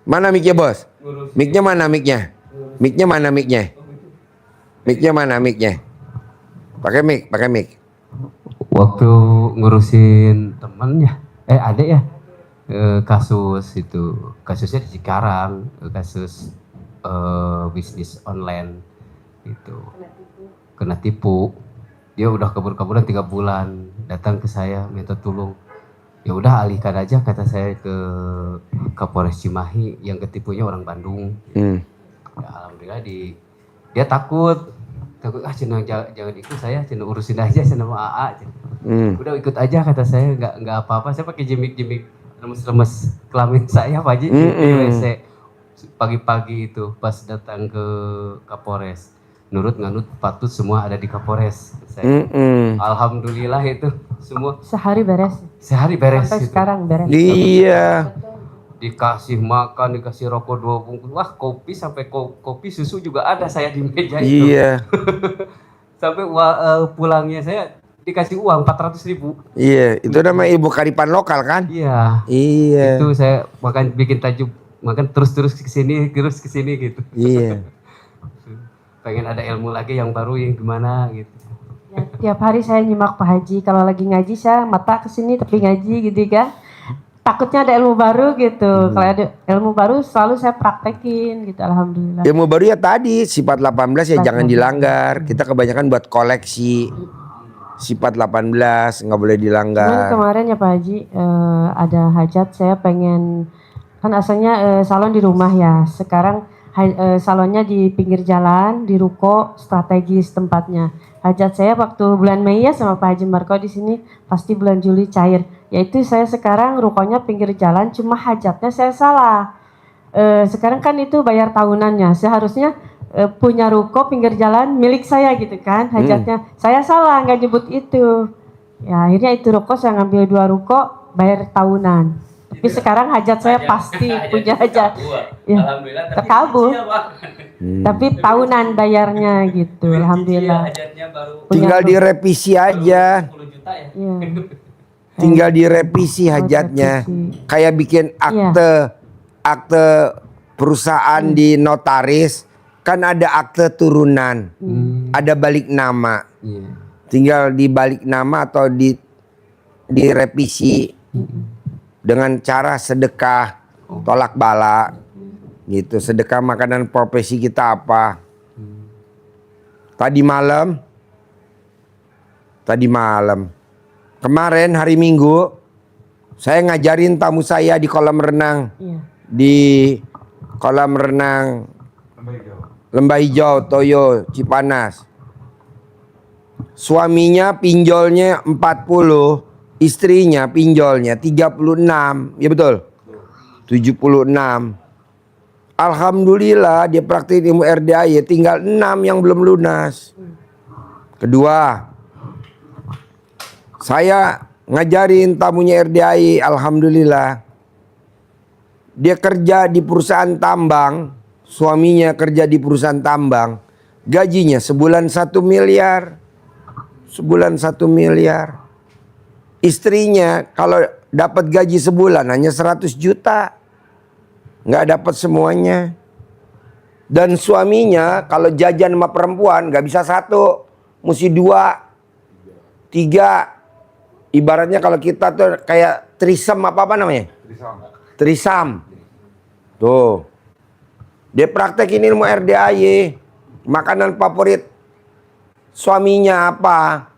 Mana mic-nya, Bos? Mic-nya mana mic-nya? Mic-nya mana mic-nya? Mic-nya mana mic-nya? Pakai mic. Waktu ngurusin temennya, adek ya, kasus itu, kasusnya di Cikarang, kasus bisnis online itu, kena tipu. Dia udah kabur-kaburan 3 bulan, datang ke saya minta tolong. Ya udah alihkan aja kata saya ke Kapolres Cimahi, yang ketipunya orang Bandung. Ya, alhamdulillah dia takut cenah jangan ikut saya, cenah urusin aja cenah sama AA. Udah ikut aja kata saya, nggak apa-apa. Saya pakai jimik lemes-lemes kelamin saya Pak Haji di WC pagi-pagi itu pas datang ke Kapolres. Nganut patut semua ada di Kapolres. Alhamdulillah itu semua Sehari beres. itu. Sampai sekarang beres. Iya. Dikasih makan, dikasih rokok 2 bungkus. Wah, kopi sampai kopi susu juga ada saya di meja itu. Iya. Sampai pulangnya saya dikasih uang 400.000. Iya, itu namanya ilmu kearifan lokal kan? Iya. Iya. Itu saya bikin tajuk makan terus ke sini gitu. Iya. Pengen ada ilmu lagi yang baru yang gimana gitu. Ya, tiap hari saya nyimak Pak Haji. Kalau lagi ngaji saya mata ke sini tapi ngaji gitu kan. Takutnya ada ilmu baru gitu. Kalau ada ilmu baru selalu saya praktekin gitu, alhamdulillah. Ilmu baru ya tadi sifat 18 ya jangan dilanggar. Kita kebanyakan buat koleksi. Sifat 18 nggak boleh dilanggar. Kemarin ya Pak Haji ada hajat, saya pengen, kan asalnya salon di rumah ya. Sekarang salonnya di pinggir jalan, di ruko strategis tempatnya. Hajat saya waktu bulan Mei ya sama Pak Haji Marko di sini, pasti bulan Juli cair. Yaitu saya sekarang rukonya pinggir jalan, cuma hajatnya saya salah. Sekarang kan itu bayar tahunannya, seharusnya punya ruko pinggir jalan milik saya gitu kan, hajatnya. Saya salah nggak nyebut itu. Ya akhirnya itu ruko saya ngambil 2 ruko, bayar tahunan. Tapi sekarang hajat saya pasti punya hajat. Ya, terkabul. Tapi tahunan bayarnya gitu, alhamdulillah. Tinggal direvisi aja. Ya. Tinggal direvisi hajatnya. Kayak bikin akte perusahaan di notaris, kan ada akte turunan, ada balik nama. Tinggal dibalik nama atau direvisi dengan cara sedekah tolak bala gitu. Sedekah makanan profesi kita apa? Tadi malam kemarin hari Minggu saya ngajarin tamu saya di kolam renang. Di kolam renang Lembah Hijau Toyo Cipanas. Suaminya pinjolnya 40, istrinya pinjolnya 36. Ya betul? 76. Alhamdulillah dia praktik ilmu RDAY, tinggal 6 yang belum lunas. Kedua, saya ngajarin tamunya RDAY, alhamdulillah. Dia kerja di perusahaan tambang, suaminya kerja di perusahaan tambang. Gajinya sebulan 1 miliar. Sebulan 1 miliar. Istrinya kalau dapat gaji sebulan hanya 100 juta. Nggak dapat semuanya. Dan suaminya kalau jajan sama perempuan nggak bisa 1, mesti 2, 3. Ibaratnya kalau kita tuh kayak trisam apa namanya? Trisam. Tuh. Dia praktekin ilmu RDAY. Makanan favorit suaminya apa?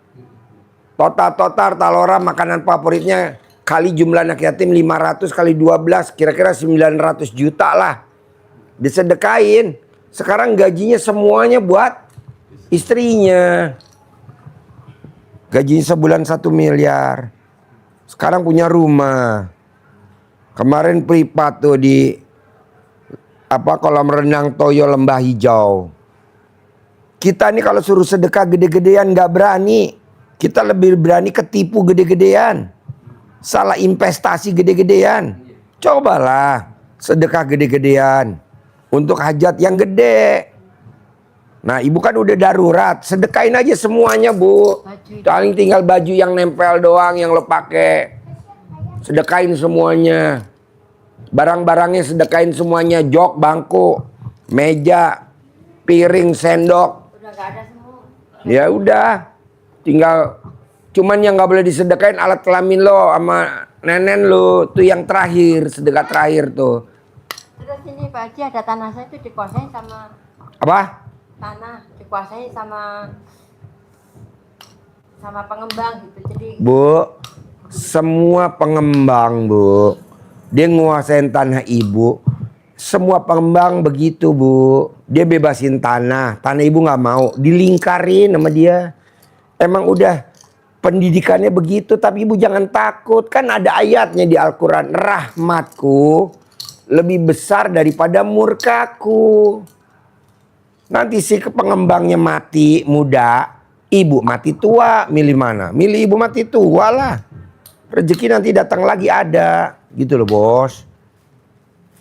Total talora makanan favoritnya kali jumlah anak yatim 500 kali 12 kira-kira 900 juta lah. Disedekain. Sekarang gajinya semuanya buat istrinya. Gajinya sebulan 1 miliar. Sekarang punya rumah. Kemarin privat tuh di kolam renang Toyo Lembah Hijau. Kita nih kalau suruh sedekah gede-gedean nggak berani. Kita lebih berani ketipu gede-gedean. Salah investasi gede-gedean. Cobalah sedekah gede-gedean untuk hajat yang gede. Nah, ibu kan udah darurat, sedekain aja semuanya, Bu. Paling tinggal baju yang nempel doang yang lo pakai. Sedekain semuanya. Barang-barangnya sedekain semuanya, jok, bangku, meja, piring, sendok. Udah nggak ada semua. Ya udah, tinggal cuman yang nggak boleh disedekain alat kelamin lo sama nenen lo, tuh yang terakhir, sedekah terakhir tuh. Terus ini Pak Haji ada tanah saya itu dikuasai sama Apa? tanah dikuasai sama pengembang gitu. Jadi Bu, semua pengembang Bu, dia nguasain tanah ibu. Semua pengembang begitu Bu, dia bebasin tanah ibu nggak mau, dilingkarin sama dia. Emang udah pendidikannya begitu, tapi ibu jangan takut, kan ada ayatnya di Al-Quran, rahmatku lebih besar daripada murkaku. Nanti si pengembangnya mati muda, ibu mati tua, milih mana? Milih ibu mati tua lah. Rezeki nanti datang lagi ada, gitu loh bos.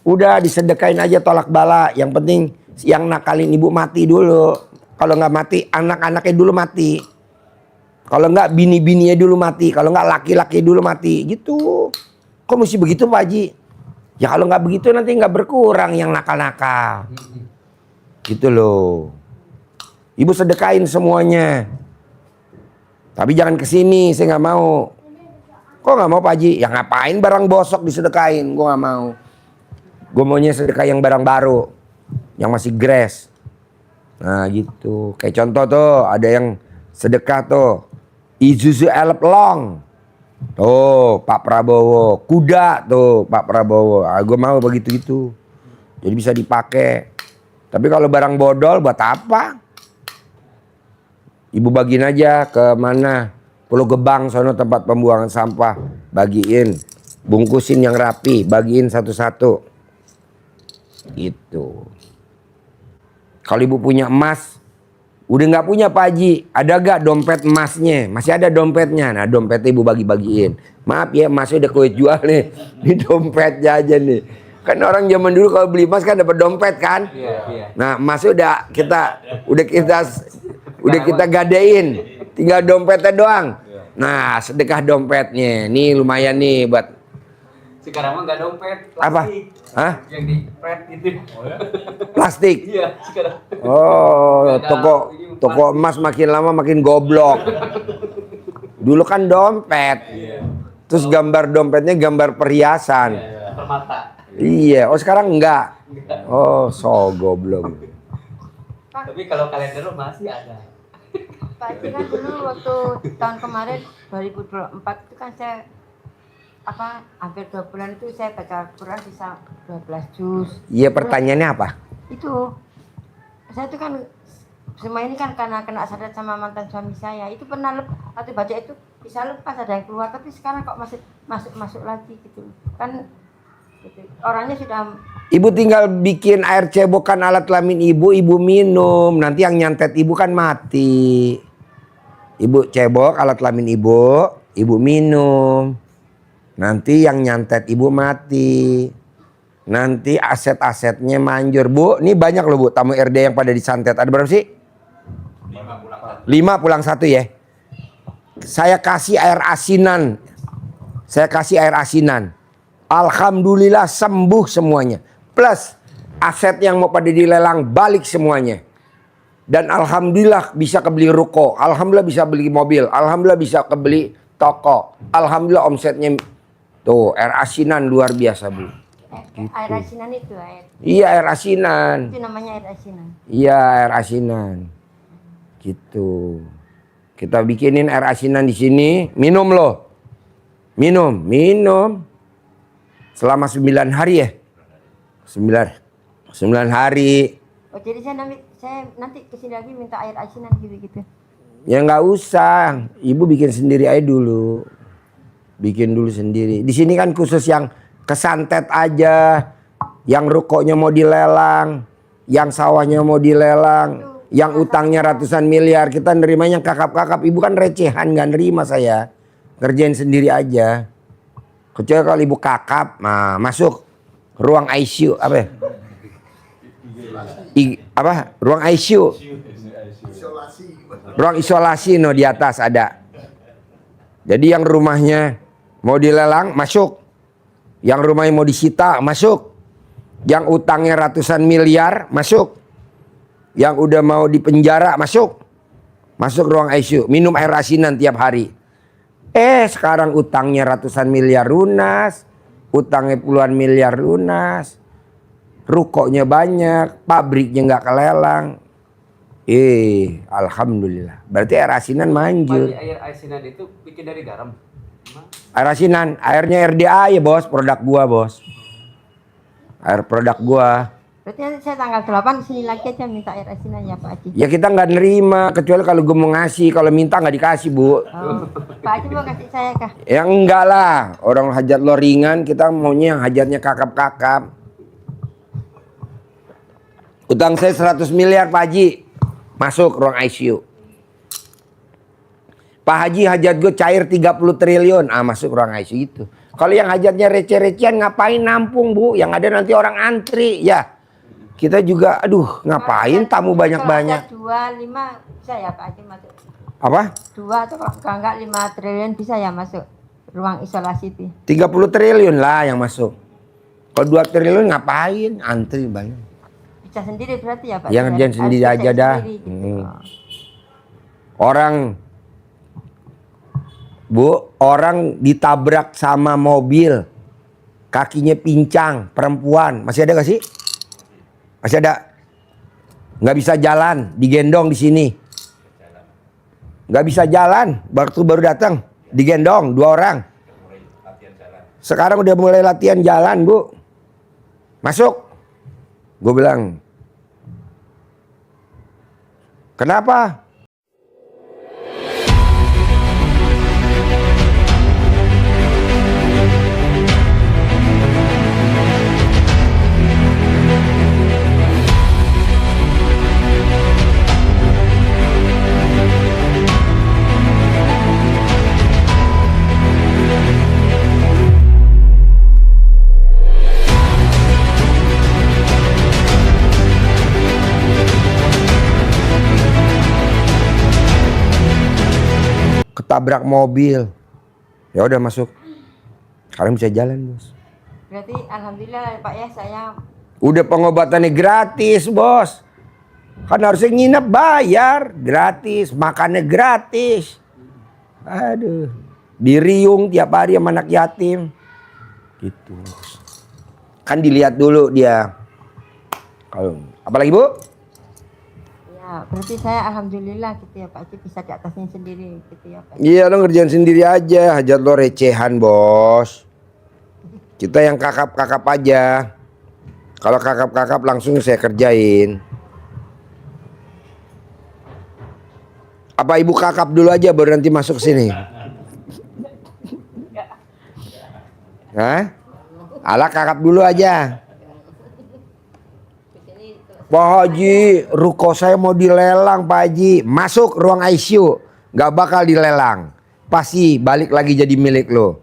Udah disedekain aja tolak bala. Yang penting yang nakalin ibu mati dulu. Kalau nggak mati, anak-anaknya dulu mati. Kalau nggak bini-bininya dulu mati. Kalau nggak laki-laki dulu mati. Gitu. Kok mesti begitu Pak Haji? Ya kalau nggak begitu nanti nggak berkurang yang nakal-nakal. Gitu loh. Ibu sedekain semuanya. Tapi jangan kesini, saya nggak mau. Kok nggak mau Pak Haji? Ya ngapain barang bosok disedekain? Gue nggak mau. Gue maunya sedekah yang barang baru, yang masih grass. Nah gitu. Kayak contoh tuh, ada yang sedekah tuh Isuzu Elf Long. Tuh Pak Prabowo. Kuda tuh Pak Prabowo. Gue mau begitu gitu. Jadi bisa dipakai. Tapi kalau barang bodol buat apa? Ibu bagiin aja ke mana? Pulau Gebang sono tempat pembuangan sampah. Bagiin. Bungkusin yang rapi. Bagiin satu-satu. Gitu. Kalau ibu punya emas, udah nggak punya Pak Haji, ada gak dompet emasnya? Masih ada dompetnya. Nah dompetnya ibu bagi-bagiin. Maaf ya, emasnya udah kue jual nih. Ini dompetnya aja nih. Kan orang zaman dulu kalau beli emas kan dapat dompet kan? Iya. Nah emasnya udah kita gadein, tinggal dompetnya doang. Nah sedekah dompetnya, nih lumayan nih buat. Sekarang mah nggak dompet, plastik. Apa? Hah? Yang di pret itu. Plastik. Iya, sekarang. Oh, toko emas makin lama makin goblok. Dulu kan dompet. Terus gambar dompetnya gambar perhiasan. Permata. Iya, oh sekarang enggak. Oh, so goblok. Tapi kalau kalender masih ada. Pak Haji kan dulu waktu tahun kemarin 2024 itu kan saya hampir 2 bulan itu saya baca Quran bisa 12 juz. Iya, pertanyaannya apa? Itu saya itu kan semua ini kan karena kena sadat sama mantan suami saya. Itu pernah waktu baca itu bisa lepas ada yang keluar, tapi sekarang kok masih masuk lagi gitu. Kan gitu. Orangnya sudah. Ibu tinggal bikin air cebokan alat kelamin ibu minum. Nanti yang nyantet ibu kan mati. Ibu cebok alat kelamin ibu minum. Nanti yang nyantet ibu mati. Nanti aset-asetnya manjur. Bu, ini banyak loh Bu tamu RD yang pada disantet. Ada berapa sih? 5 pulang 1 ya. Saya kasih air asinan. Alhamdulillah sembuh semuanya. Plus aset yang mau pada dilelang balik semuanya. Dan alhamdulillah bisa kebeli ruko. Alhamdulillah bisa beli mobil. Alhamdulillah bisa kebeli toko. Alhamdulillah omsetnya. Tuh, air asinan luar biasa, Bu. Gitu. Air asinan itu air. Iya, air asinan. Itu namanya air asinan. Iya, air asinan. Gitu. Kita bikinin air asinan di sini, minum loh. Minum. Selama 9 hari ya. 9 hari. Oh, jadi saya nanti kesini lagi minta air asinan gitu. Ya nggak usah. Ibu bikin sendiri aja dulu. Bikin dulu sendiri. Di sini kan khusus yang kesantet aja, yang rukonya mau dilelang, yang sawahnya mau dilelang, yang utangnya ratusan miliar. Kita nerimanya kakap-kakap. Ibu kan recehan, nggak nerima saya. Kerjain sendiri aja. Kecuali kalau ibu kakap, nah masuk ruang ICU apa ya? Ruang ICU. Ruang isolasi no di atas ada. Jadi yang rumahnya mau dilelang masuk. Yang rumahnya mau disita, masuk. Yang utangnya ratusan miliar, masuk. Yang udah mau dipenjara, masuk. Masuk ruang ICU, minum air asinan tiap hari. Sekarang utangnya ratusan miliar lunas, utangnya puluhan miliar lunas, rukonya banyak, pabriknya nggak kelelang. Alhamdulillah. Berarti air asinan manjur. Air asinan itu bikin dari garam. Air asinan, airnya RDA ya bos, produk gua bos. Air produk gua. Berarti nanti saya tanggal 8 sini lagi aja minta air asinan ya Pak Haji. Ya kita nggak nerima, kecuali kalau gua mau ngasih, kalau minta nggak dikasih bu. Pak Haji mau kasih saya kah? Ya enggak lah, orang hajat lo ringan, kita maunya yang hajatnya kakap-kakap. Utang saya 100 miliar Pak Haji, masuk ruang ICU. Pak Haji hajat gue cair 30 triliun, masuk ruang ICU itu. Kalau yang hajatnya receh-recehan ngapain nampung bu, yang ada nanti orang antri ya. Kita juga, aduh ngapain tamu banyak-banyak. Kalau ada 2, 5 bisa ya Pak Haji masuk? Apa? 2 atau kalau enggak 5 triliun bisa ya masuk ruang isolasi itu? 30 triliun lah yang masuk. Kalau 2 triliun ngapain, antri banyak. Bisa sendiri berarti ya Pak? Yang ngerjain sendiri Harus aja kerjain dah. sendiri gitu. Orang ditabrak sama mobil, kakinya pincang, perempuan, masih ada gak sih? Masih ada? Nggak bisa jalan, digendong di sini. Nggak bisa jalan, waktu baru datang, digendong 2 orang. Sekarang udah mulai latihan jalan bu. Masuk. Gue bilang, kenapa? Ketabrak mobil. Ya udah masuk. Sekarang bisa jalan bos. Berarti alhamdulillah Pak ya saya. Udah pengobatannya gratis bos. Kan harusnya nginep bayar. Gratis. Makannya gratis. Aduh. Diriung tiap hari sama anak yatim. Gitu bos. Kan dilihat dulu dia. Kalau apalagi bu? Ya berarti saya alhamdulillah gitu ya Pak Haji bisa di atasnya sendiri gitu ya Pak. Iya lo ngerjain sendiri aja. Hajat lo recehan bos. Kita yang kakap-kakap aja. Kalau kakap-kakap langsung saya kerjain. Apa ibu kakap dulu aja baru nanti masuk sini? Hah? Ala kakap dulu aja. Pak Haji, ruko saya mau dilelang Pak Haji. Masuk ruang ICU. Gak bakal dilelang. Pasti balik lagi jadi milik lo.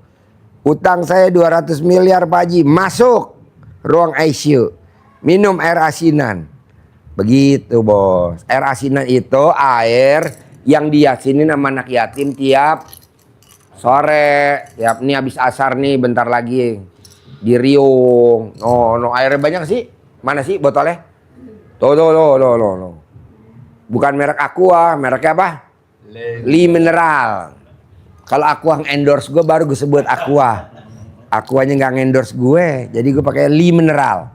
Utang saya 200 miliar Pak Haji. Masuk ruang ICU. Minum air asinan. Begitu bos. Air asinan itu air yang diyasinin sama anak yatim tiap sore. Tiap nih habis asar nih bentar lagi. Di riung. No airnya banyak sih. Mana sih botolnya? Tuh. Bukan merek Aqua, mereknya apa? Li Mineral. Kalau Aqua endorse gue baru gue sebut Aqua. Aquanya nggak endorse gue, jadi gue pakai Li Mineral.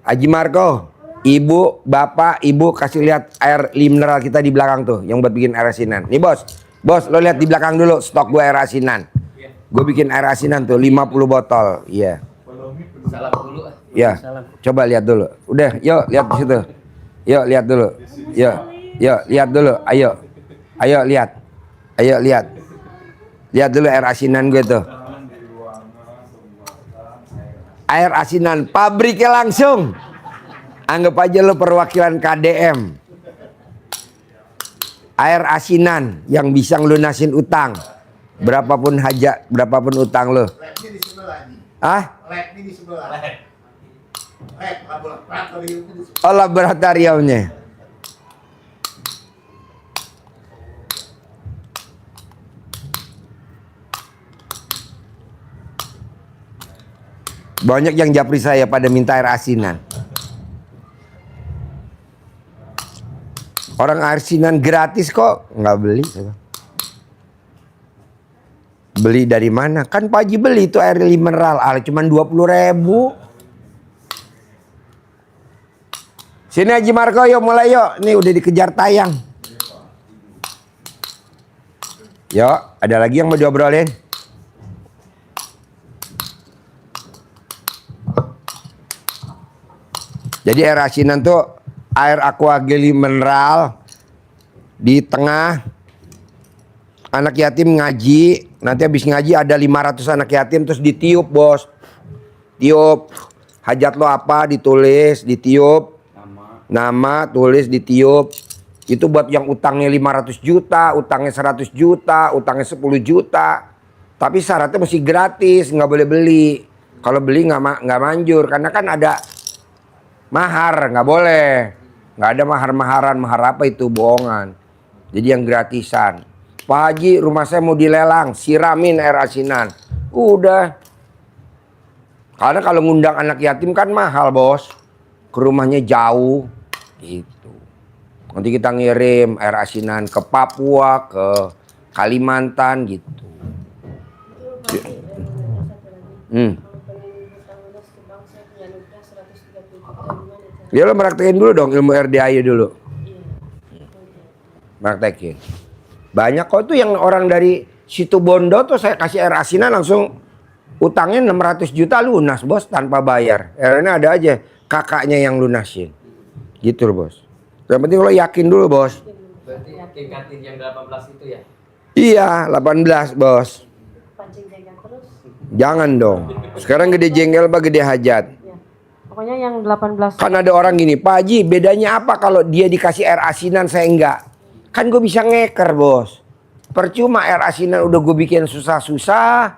Haji Marco, ibu, bapak, ibu kasih lihat air Li Mineral kita di belakang tuh, yang buat bikin air asinan. Nih bos, lo lihat di belakang dulu stok gue air asinan. Gue bikin air asinan tuh 50 botol, iya. Salam dulu. Ya, coba lihat dulu. Udah, yuk lihat di situ. Yuk lihat dulu. Yuk lihat dulu. Ayo lihat. Lihat dulu air asinan gue tuh. Air asinan pabriknya langsung. Anggap aja lo perwakilan KDM. Air asinan yang bisa ngelunasin utang. Berapapun hajat, berapapun utang lo. Lab di sebelah. Oh, laboratoriumnya. Banyak yang japri saya pada minta air asinan. Orang air asinan gratis kok, nggak beli. Beli dari mana? Kan Pak Haji beli itu air mineral, cuma 20.000. Sini Haji Marco, yuk mulai yuk. Ini udah dikejar tayang. Yuk, ada lagi yang mau diobrolin? Jadi air asinan tuh air aqua geli mineral. Di tengah anak yatim ngaji. Nanti habis ngaji ada 500 anak yatim, terus ditiup bos. Tiup. Hajat lo apa ditulis, ditiup. Nama tulis, ditiup. Itu buat yang utangnya 500 juta, utangnya 100 juta, utangnya 10 juta. Tapi syaratnya mesti gratis, nggak boleh beli. Kalau beli nggak manjur, karena kan ada mahar, nggak boleh. Nggak ada mahar-maharan, mahar apa itu, bohongan. Jadi yang gratisan. Pak Haji, rumah saya mau dilelang, siramin air asinan. Udah. Karena kalau ngundang anak yatim kan mahal bos. Ke rumahnya jauh. Gitu. Nanti kita ngirim air asinan ke Papua, ke Kalimantan gitu. Ya lo praktekin dulu dong ilmu RDAI dulu. Praktekin. Banyak kok tuh yang orang dari situ Bondo tuh saya kasih air asinan langsung utangnya 600 juta lunas bos tanpa bayar. Akhirnya ada aja kakaknya yang lunasin. Gitu loh bos. Yang penting lo yakin dulu bos. Berarti tingkatin yang 18 itu ya? Iya 18 bos. Pancing jengkel terus. Jangan dong. Sekarang gede jengkel apa gede hajat? Ya. Pokoknya yang 18. Kan ada orang gini, Pak Haji bedanya apa kalau dia dikasih air asinan saya enggak? Kan gue bisa ngeker bos. Percuma air asinan udah gue bikin susah-susah.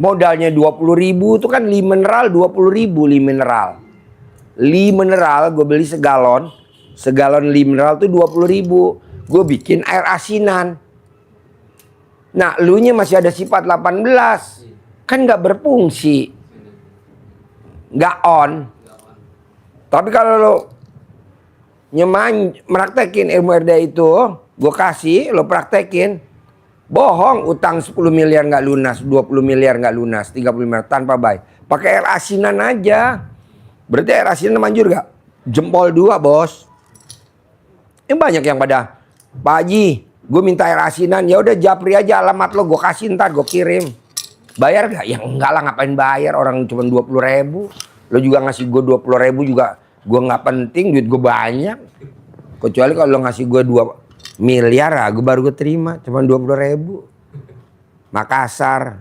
Modalnya 20.000 itu kan li mineral 20.000 li mineral. Li mineral gue beli segalon. Segalon li mineral tuh 20.000. Gue bikin air asinan. Nah lu nya masih ada sifat 18. Kan gak berfungsi. Gak on. Tapi kalau lo praktekin ilmu RDA itu, gue kasih, lo praktekin, bohong utang 10 miliar nggak lunas, 20 miliar nggak lunas, 30 miliar tanpa bayar. Pakai air asinan aja. Berarti air asinan manjur gak? Jempol 2 bos. Ini banyak yang pada, Pak Haji, gue minta air asinan, ya udah japri aja alamat lo, gue kasih ntar gue kirim. Bayar gak? Ya enggak lah, ngapain bayar, orang cuma 20.000. Lo juga ngasih gue 20.000 juga. Gue nggak penting, duit gue banyak. Kecuali kalau lo ngasih gue 2 miliar, gue baru gue terima. Cuma 20.000. Makassar.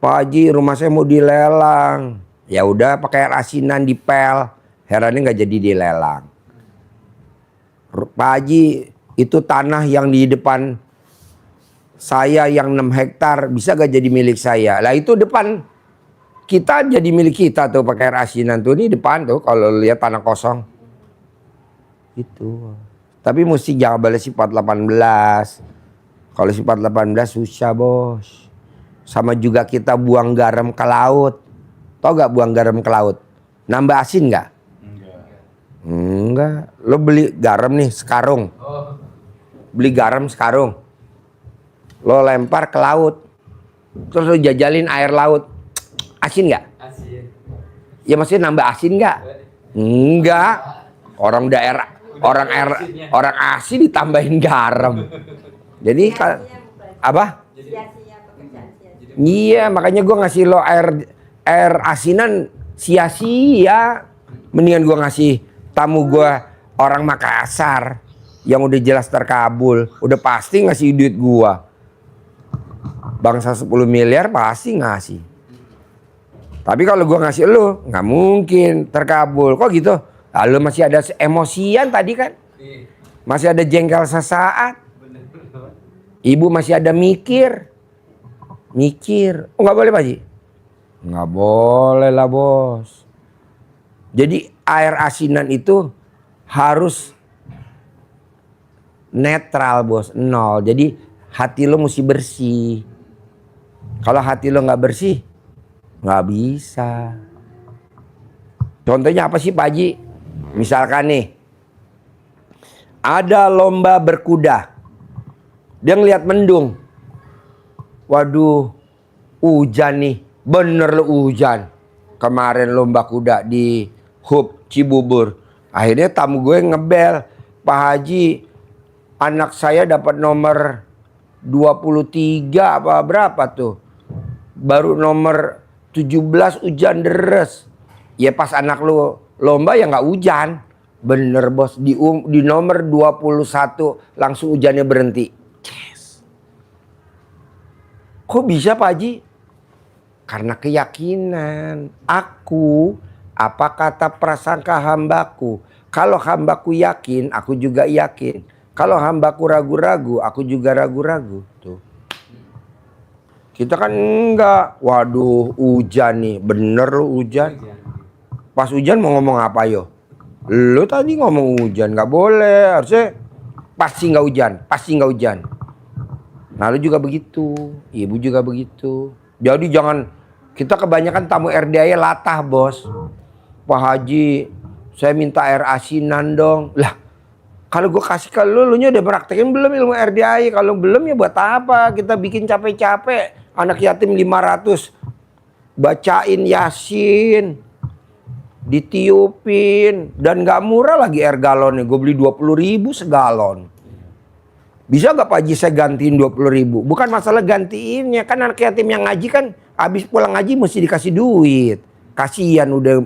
Pak Haji, rumah saya mau dilelang. Ya udah pakai air asinan dipel. Herannya nggak jadi dilelang. Pak Haji, itu tanah yang di depan saya yang 6 hektar bisa gak jadi milik saya? Lah itu depan kita jadi milik kita tuh pakai air asinan tuh, ini depan tuh kalau lihat tanah kosong. Itu. Tapi mesti jangan boleh sifat 18. Kalau sifat 18 susah bos. Sama juga kita buang garam ke laut. Tau gak buang garam ke laut? Nambah asin gak? Enggak. Lo beli garam nih sekarung. Beli garam sekarung. Lo lempar ke laut. Terus lo jajalin air laut. Asin nggak? Asin. Ya maksudnya nambah asin nggak? Enggak. Orang daerah, orang asin ditambahin garam. Jadi apa? Iya, makanya gue ngasih lo air asinan sia-sia. Mendingan gue ngasih tamu gue orang Makassar yang udah jelas terkabul, udah pasti ngasih duit gue. Bangsa 10 miliar pasti ngasih. Tapi kalau gue ngasih lu, nggak mungkin terkabul. Kok gitu? Lalu masih ada emosian tadi kan? Masih ada jengkel sesaat. Ibu masih ada mikir. Oh nggak boleh Pak Haji? Nggak boleh lah bos. Jadi air asinan itu harus netral bos, 0. Jadi hati lo mesti bersih. Kalau hati lo nggak bersih, Nggak bisa. Contohnya apa sih Pak Haji? Misalkan nih, ada lomba berkuda. Dia ngeliat mendung. Waduh, hujan nih. Bener lu hujan. Kemarin lomba kuda di Hub Cibubur. Akhirnya tamu gue ngebel. Pak Haji, anak saya dapat nomor 23 apa berapa tuh. Baru nomor 17 hujan deres. Ya pas anak lu lomba ya nggak hujan. Bener bos, di nomor 21 langsung hujannya berhenti. Yes. Kok bisa Pak Haji? Karena keyakinan. Aku, apa kata prasangka hambaku. Kalau hambaku yakin, aku juga yakin. Kalau hambaku ragu-ragu, aku juga ragu-ragu. Tuh. Kita kan enggak. Waduh, hujan nih. Bener lu hujan. Pas hujan mau ngomong apa yo? Lu tadi ngomong hujan, nggak boleh. Harusnya pasti nggak hujan, pasti nggak hujan. Nah lu juga begitu, ibu juga begitu. Jadi jangan, kita kebanyakan tamu RDI latah bos. Pak Haji, saya minta air asinan dong. Lah, kalau gue kasih ke lu nya udah praktekin belum ilmu RDI? Kalau belum ya buat apa? Kita bikin capek-capek. Anak yatim 500, bacain Yasin, ditiupin, dan nggak murah lagi air galonnya. Gue beli 20.000 segalon. Bisa gak Pak Haji saya gantiin 20.000? Bukan masalah gantiinnya, kan anak yatim yang ngaji kan habis pulang ngaji mesti dikasih duit. Kasihan udah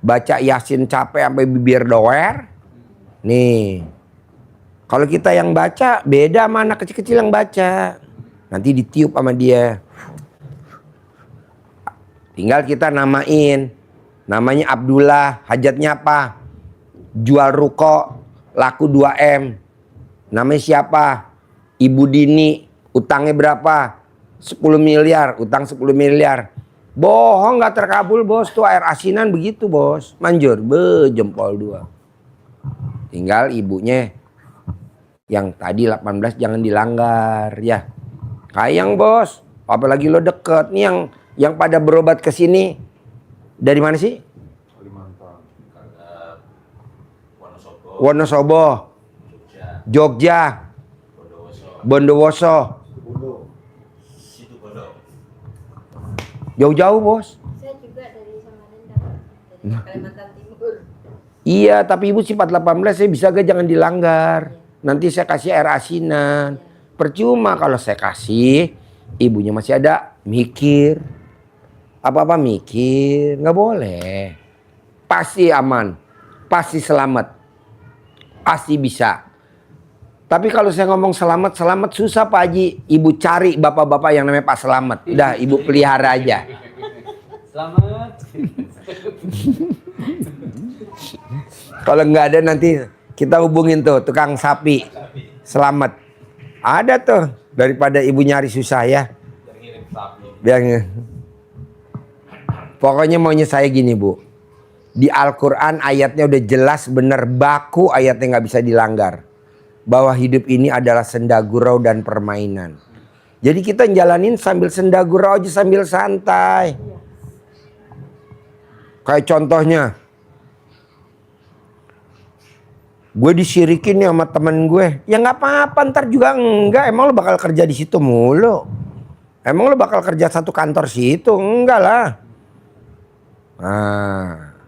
baca Yasin capek sampai bibir doer. Nih, kalau kita yang baca beda sama anak kecil-kecil yang baca. Nanti ditiup sama dia. Tinggal kita namain. Namanya Abdullah, hajatnya apa? Jual ruko, laku 2M. Namanya siapa? Ibu Dini, utangnya berapa? 10 miliar, utang 10 miliar. Bohong, gak terkabul bos, tuh air asinan begitu bos. Manjur, jempol 2. Tinggal ibunya yang tadi 18 jangan dilanggar ya. Kayang bos, apalagi lo deket. Nih yang pada berobat ke sini dari mana sih? Wonosobo, Jogja, Bondowoso, jauh-jauh bos. Saya juga dari Samarinda, dari Kalimantan Timur. Iya, tapi ibu sifat 18 saya bisa gak jangan dilanggar. Nanti saya kasih air asinan. Percuma kalau saya kasih, ibunya masih ada mikir. Apa-apa mikir, nggak boleh. Pasti aman, pasti selamat, pasti bisa. Tapi kalau saya ngomong selamat susah Pak Haji. Ibu cari bapak-bapak yang namanya Pak Selamat. Udah ibu pelihara aja. Selamat. Kalau nggak ada nanti kita hubungin tuh tukang sapi. Selamat. Ada tuh, daripada ibu nyari susah ya. Biar. Pokoknya maunya saya gini Bu. Di Al-Quran ayatnya udah jelas bener baku, ayatnya nggak bisa dilanggar. Bahwa hidup ini adalah senda gurau dan permainan. Jadi kita jalanin sambil senda gurau aja, sambil santai. Kayak contohnya, gue disirikin nih sama temen gue. Ya nggak apa-apa, ntar juga enggak. Emang lo bakal kerja di situ mulu? Emang lo bakal kerja satu kantor situ? Enggak lah. Nah,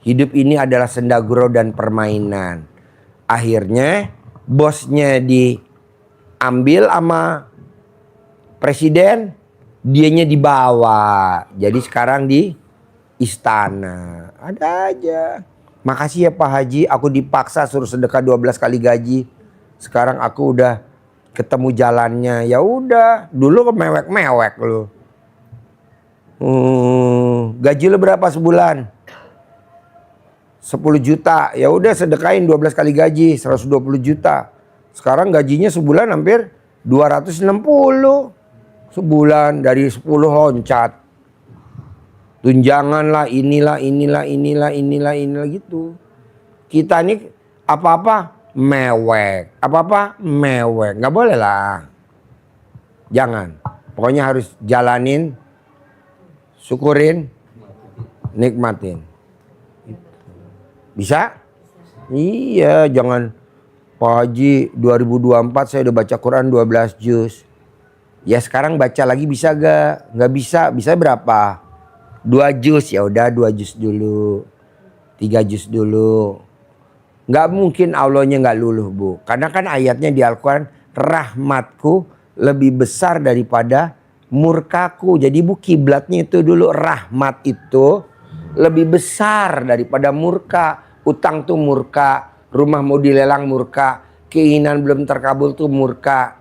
hidup ini adalah senda gurau dan permainan. Akhirnya bosnya diambil sama presiden, dianya dibawa. Jadi sekarang di istana. Ada aja. Makasih ya Pak Haji, aku dipaksa suruh sedekah 12 kali gaji. Sekarang aku udah ketemu jalannya. Ya udah, dulu mewek-mewek lu. Gaji lu berapa sebulan? 10 juta. Ya udah sedekain 12 kali gaji, 120 juta. Sekarang gajinya sebulan hampir 260 sebulan, dari 10 loncat. Tunjangan lah, inilah gitu. Kita ini apa-apa mewek. Apa-apa mewek. Nggak boleh lah. Jangan. Pokoknya harus jalanin syukurin, nikmatin. Bisa? Iya, jangan Pak Haji 2024 saya udah baca Quran 12 juz. Ya sekarang baca lagi bisa gak? Nggak bisa. Bisa berapa? 2 juz, ya udah 2 juz dulu. 3 juz dulu. Nggak mungkin Allahnya nggak luluh, Bu. Karena kan ayatnya di Al-Quran, rahmatku lebih besar daripada murkaku. Jadi Bu, kiblatnya itu dulu, rahmat itu lebih besar daripada murka. Utang tuh murka, rumah mau dilelang murka, keinginan belum terkabul tuh murka,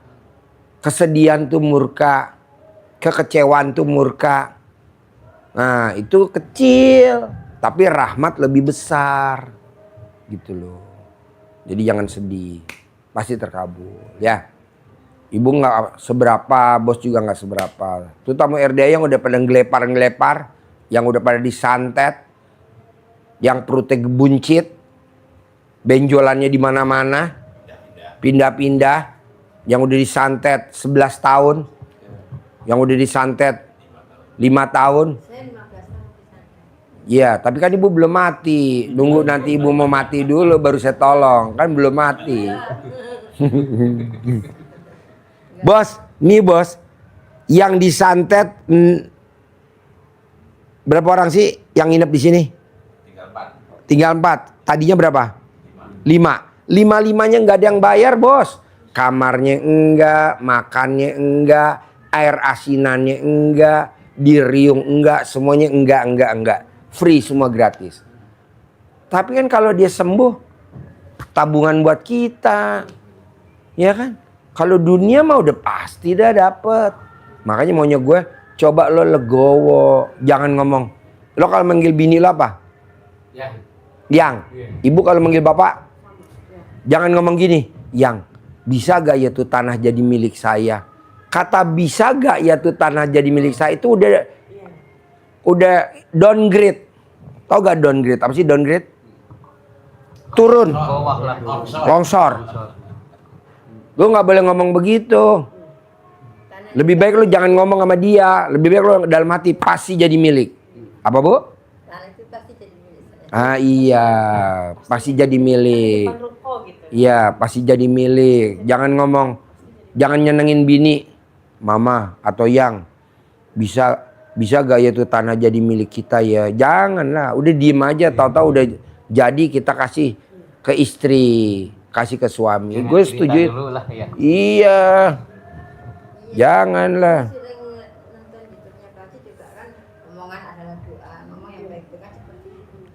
kesedihan tuh murka, kekecewaan tuh murka. Nah itu kecil, tapi rahmat lebih besar gitu loh. Jadi jangan sedih, pasti terkabul ya. Ibu nggak seberapa, bos juga nggak seberapa. Tuh tamu RDA yang udah pada ngelepar-ngelepar, yang udah pada disantet, yang perutnya gebuncit, benjolannya di mana-mana, pindah-pindah, yang udah disantet 11 tahun, yang udah disantet 5 tahun. Iya, tapi kan ibu belum mati. Nunggu nanti ibu mau mati dulu baru saya tolong. Kan belum mati. Bos, nih bos, yang disantet berapa orang sih yang nginep di sini? Tinggal 4. Tadinya berapa? 5. 5-5-nya nggak ada yang bayar, bos. Kamarnya enggak, makannya enggak, air asinannya enggak, diriung enggak, semuanya enggak. Free, semua gratis. Tapi kan kalau dia sembuh, tabungan buat kita. Ya kan? Kalau dunia mah udah pasti dah dapet. Makanya maunya gue, coba lo legowo. Jangan ngomong. Lo kalau manggil bini lo apa? Yang. Ibu kalau manggil bapak, jangan ngomong gini. Yang. Bisa gak ya tuh tanah jadi milik saya? Kata bisa gak ya tuh tanah jadi milik saya itu udah downgrade. Tahu gak downgrade? Apa sih downgrade? Turun. Longsor. Lu gak boleh ngomong begitu. Lebih baik lu jangan ngomong sama dia. Lebih baik lu dalam hati pasti jadi milik. Apa Bu? Ah iya, pasti jadi milik. Iya, pasti jadi milik. Jangan ngomong, jangan nyenengin bini, mama atau yang bisa gak ya tuh tanah jadi milik kita ya? Janganlah, udah diem aja. Tahu-tahu udah jadi kita kasih ke istri, kasih ke suami. Gue setuju. Ya. Iya, janganlah.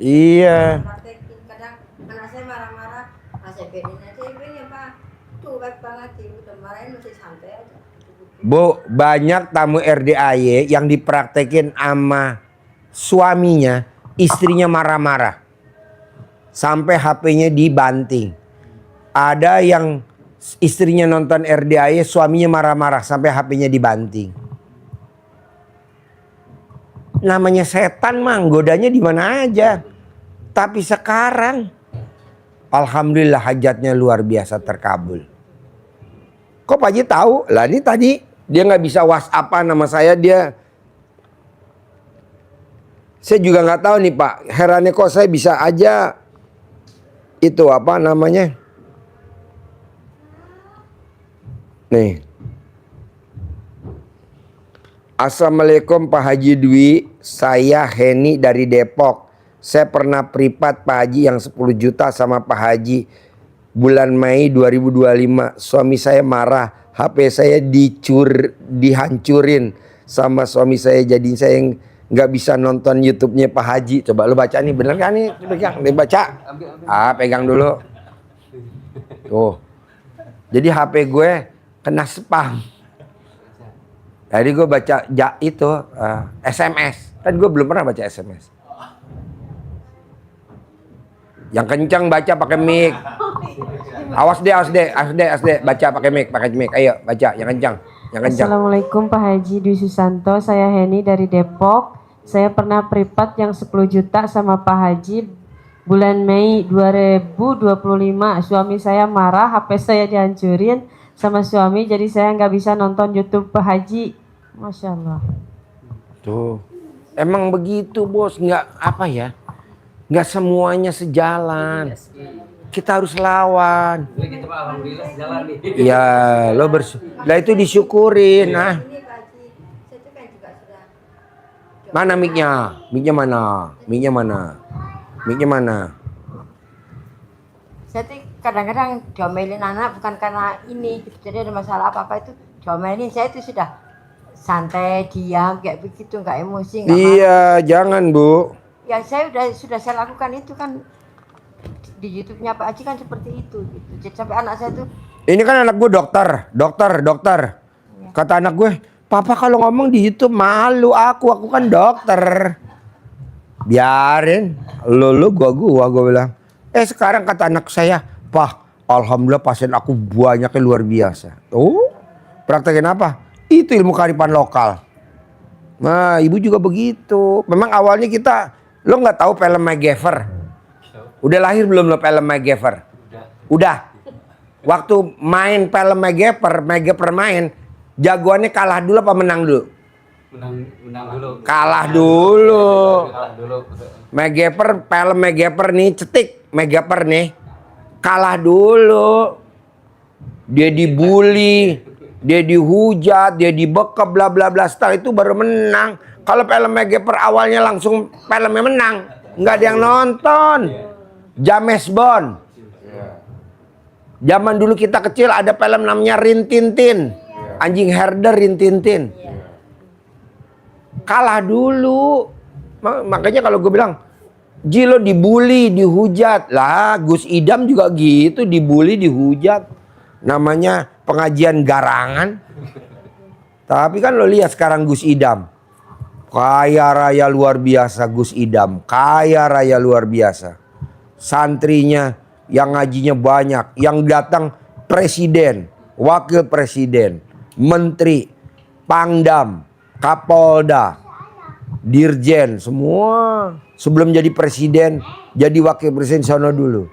Iya. Kadang anak saya marah-marah, saya bedain aja, ya Pak. Tuh baik banget, ibu marahin masih santai aja. Bu, banyak tamu RDAY yang dipraktekin sama suaminya, istrinya marah-marah. Sampai HP-nya dibanting. Ada yang istrinya nonton RDAY, suaminya marah-marah sampai HP-nya dibanting. Namanya setan mah, godanya di mana aja. Tapi sekarang alhamdulillah hajatnya luar biasa terkabul. Kok Pak Haji tahu? Lah ini tadi dia nggak bisa WhatsApp-an nama saya, saya juga nggak tahu nih Pak. Herannya kok saya bisa aja itu apa namanya? Nih. Assalamualaikum Pak Haji Dwi, saya Heni dari Depok. Saya pernah privat Pak Haji yang 10 juta sama Pak Haji bulan Mei 2025. Suami saya marah, HP saya dihancurin sama suami saya. Jadi saya nggak bisa nonton YouTube-nya Pak Haji. Coba lu baca nih, bener kan nih? Pegang, dibaca. Pegang dulu. Tuh. Jadi HP gue kena spam. Jadi gue baca SMS. Kan gue belum pernah baca SMS. Yang kencang baca pakai mic. Awas deh. Baca pakai mic. Ayo baca yang kencang. Assalamualaikum Pak Haji Dwi Susanto. Saya Heni dari Depok. Saya pernah privat yang 10 juta sama Pak Haji bulan Mei 2025. Suami saya marah, HP saya dihancurin sama suami. Jadi saya nggak bisa nonton YouTube Pak Haji. Masya Allah. Tuh. Emang begitu bos, nggak apa ya, nggak semuanya sejalan. Kita harus lawan. Kita mah alhamdulillah sejalan nih. Ya lo lah itu disyukurin. Nah, Ini Pak Haji, saya tuh kan juga sudah mana mic-nya? Mic-nya mana? Mic-nya mana? Mic-nya mana? saya tuh kadang-kadang diomelin anak bukan karena ini gitu. Jadi ada masalah apa-apa itu diomelin, saya itu sudah santai, diam kayak begitu, nggak emosi, nggak marah. Iya, jangan Bu. Ya saya sudah saya lakukan itu kan di YouTube-nya Pak Haji kan seperti itu gitu. Jadi sampai anak saya tuh Ini kan anak gue dokter. Kata anak gue, papa kalau ngomong di YouTube malu aku kan dokter. Biarin, lu gua bilang. Sekarang kata anak saya, Pak, alhamdulillah pasien aku banyaknya luar biasa. Oh, praktekin apa? Itu ilmu kearifan lokal. Nah, ibu juga begitu. Memang awalnya lo nggak tahu film MacGyver? Udah lahir belum lo film MacGyver? Udah. Waktu main film MacGyver main, jagoannya kalah dulu apa menang dulu? Menang dulu. Kalah dulu. Kalah dulu. Film MacGyver nih, cetik MacGyver nih. Kalah dulu. Dia dibully, dia dihujat, dia dibekap bla bla bla. Setelah itu baru menang. Kalau film MacGyver awalnya langsung filmnya menang, nggak ada yang nonton. James Bond. Zaman dulu kita kecil ada film namanya Rin Tin Tin. Anjing herder Rin Tin Tin. Kalah dulu. Makanya kalau gue bilang, Ji lo dibully, dihujat. Lah Gus Idam juga gitu, dibully, dihujat. Namanya pengajian garangan. Tapi kan lo lihat sekarang Gus Idam. Kaya raya luar biasa Gus Idam. Kaya raya luar biasa. Santrinya yang ngajinya banyak. Yang datang presiden, wakil presiden, menteri, pangdam, kapolda, dirjen, semua. Sebelum jadi presiden, jadi wakil presiden sono dulu.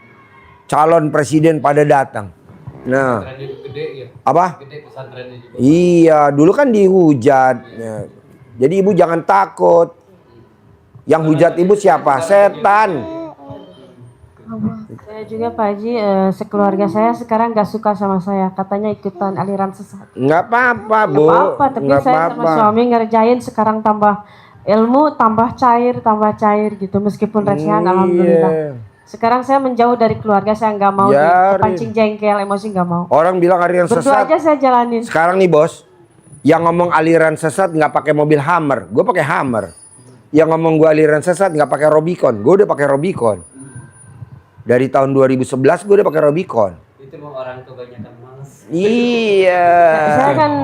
Calon presiden pada datang. Nah, Gede ya. apa? Gede pesantrennya juga. Iya, dulu kan dihujat. Ya. Jadi ibu jangan takut. Yang hujat ibu siapa? Setan. Saya juga Pak Haji, sekeluarga saya sekarang gak suka sama saya. Katanya ikutan aliran sesat. Nggak apa-apa, Bu. Gak apa-apa, tapi Nggak saya sama apa-apa. suami ngerjain sekarang tambah ilmu, tambah cair gitu. Meskipun recehan, Iya. alhamdulillah. Sekarang saya menjauh dari keluarga, saya nggak mau Biarin. dipancing jengkel, emosi nggak mau. Orang bilang aliran Berdua sesat. aja saya jalanin. Sekarang nih bos, yang ngomong aliran sesat nggak pakai mobil Hummer, gue pakai Hummer. Yang ngomong gue aliran sesat nggak pakai Robicon, gue udah pakai Robicon. Dari tahun 2011 gue udah pakai Robicon. Itu mau orang kebanyakan malas. Iya.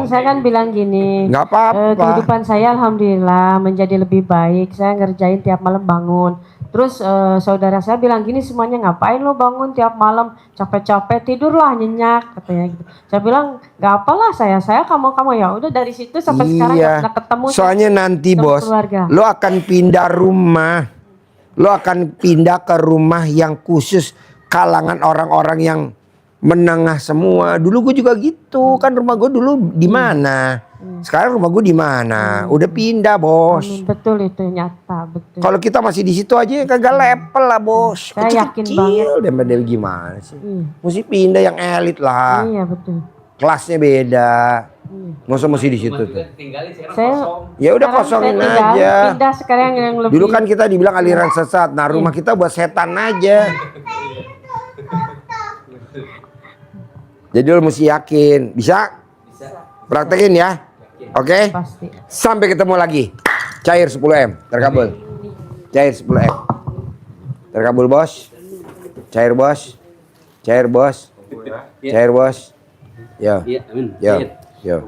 Saya kan bilang gini. Nggak apa-apa. Kehidupan saya alhamdulillah menjadi lebih baik. Saya ngerjain tiap malam bangun. Terus saudara saya bilang gini, semuanya ngapain lo bangun tiap malam capek-capek, tidurlah nyenyak katanya gitu. Saya bilang nggak apalah, saya kamu ya udah. Dari situ sampai sekarang nggak pernah ketemu. Soalnya nanti sama bos, keluarga. lo akan pindah rumah. Lo akan pindah ke rumah yang khusus kalangan orang-orang yang menengah semua. Dulu gue juga gitu, kan rumah gue dulu di mana? Sekarang rumah gue di mana? Udah pindah, bos. Betul, itu nyata, betul. Kalau kita masih di situ aja kagak level lah, bos. Saya yakin banget. Deh model gimana sih? Iya. Mesti pindah yang elit lah. Iya betul. Kelasnya beda. Nggak usah mesti di situ Rumah tuh. juga tinggalin sekarang Saya kosong. Ya udah sekarang kosongin saya tinggal, aja. pindah sekarang yang lebih. Dulu kan kita dibilang aliran sesat. Nah, rumah kita buat setan aja. Jadi lo mesti yakin. Bisa? Bisa. Praktekin ya. Oke? Pasti. Sampai ketemu lagi. Cair 10M. Terkabul. Cair 10M. Terkabul, bos. Cair, bos. Cair, bos. Cair, bos. Yo. Iya, amin. Yo. Iya. Yo.